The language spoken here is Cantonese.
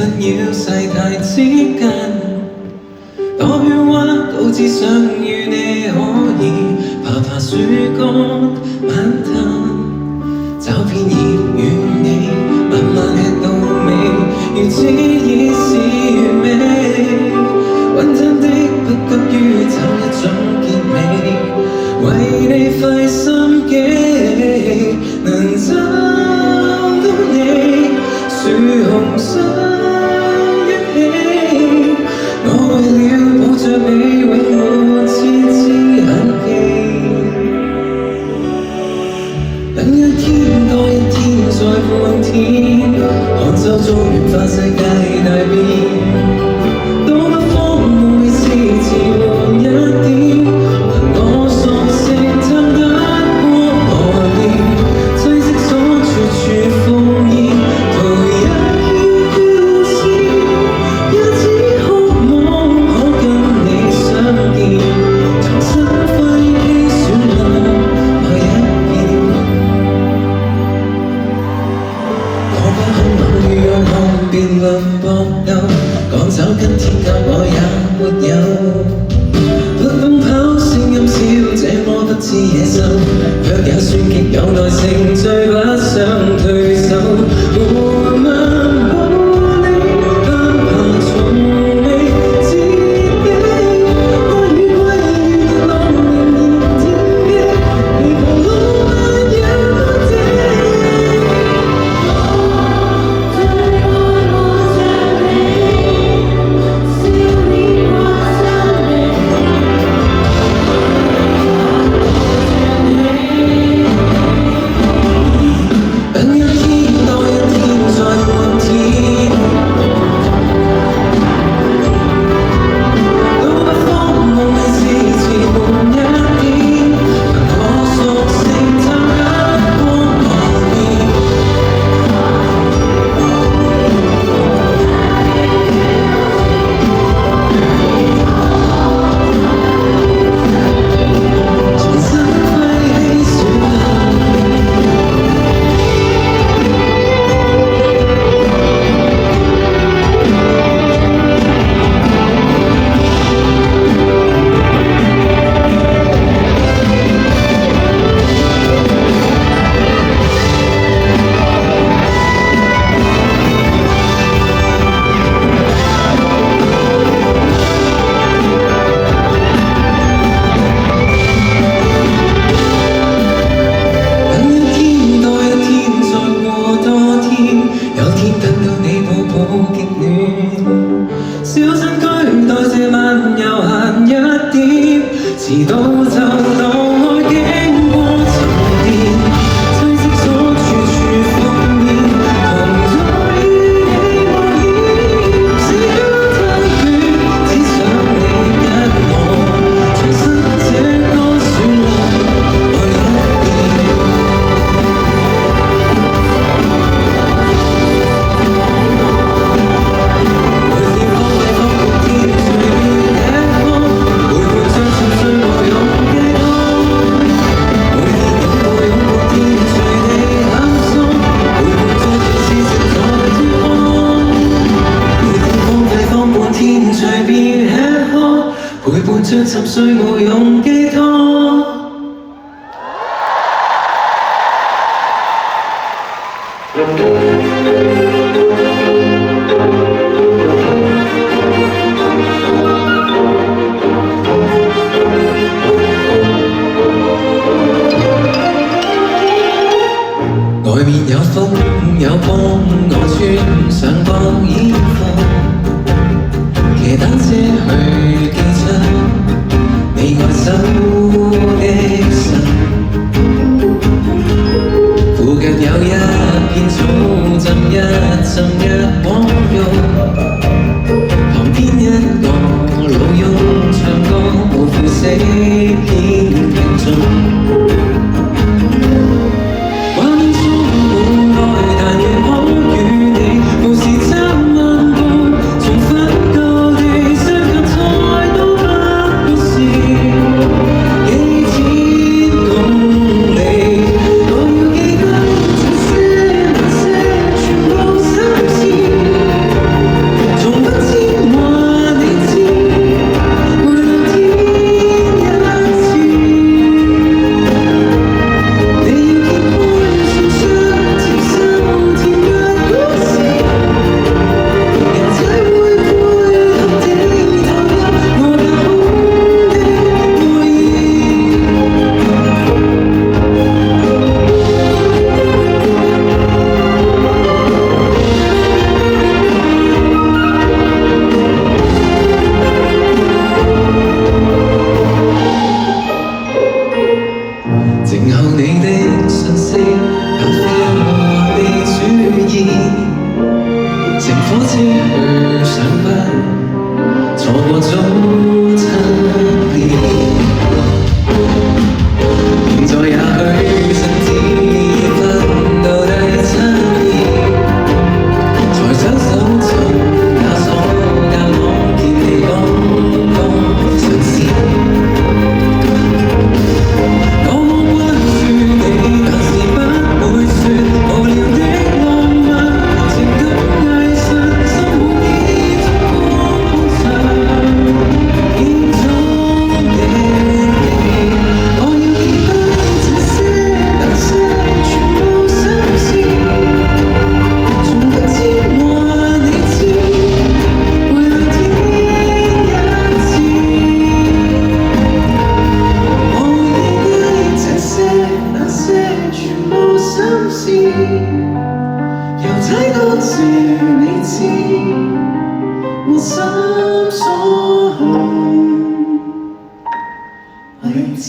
紛擾世態之間，多喧嘩都只想與你可以爬爬樹幹晚餐，找片葉與你慢慢吃到尾，如此已是完美。穩真的不急於找一種結尾，為你費心機，能找到你樹紅相一起。我為了抱着你，永沒絲絲痕跡。等一天多一天再半天，看周遭變化世界大變。辯論搏鬥，趕走跟天鴿我也沒有。不奔跑，聲音小，這麼不知野獸，卻也算極有耐性，最不想退手。緩慢步履，不怕從未自己，愛與歸於浪漫而甜蜜，離旁路漫也不停。遲到就當愛經過沉澱，棲息所處處烽煙，同在於你冒險，時間太短，只想你跟我重新這個旋律愛一遍。每天荒廢荒半天，隨便吃喝，陪伴將沉睡無用寄託。每天擁抱擁抱天，隨你探索，陪伴將最痴情在脫殼。每天荒廢荒半天，隨便吃喝，陪伴將沉睡無用寄託。外面有風有光，我穿上薄衣服，騎單車去機場，你愛守的神。附近有一片草浸一浸日光浴，旁邊一個老翁唱歌，無負死片聽眾。錯過早七年，現在也許甚至已分到第七年，才將手尋枷鎖教我見你剛剛嘗試。我關注你，但是不會說無聊的浪漫，情感藝術生活已足夠豐盛。現中的你，我要記得這些那些全部心事，從不知話你知，為了天一次。我會記低這些那些全部心事，由太多謝你知，我心所向位置。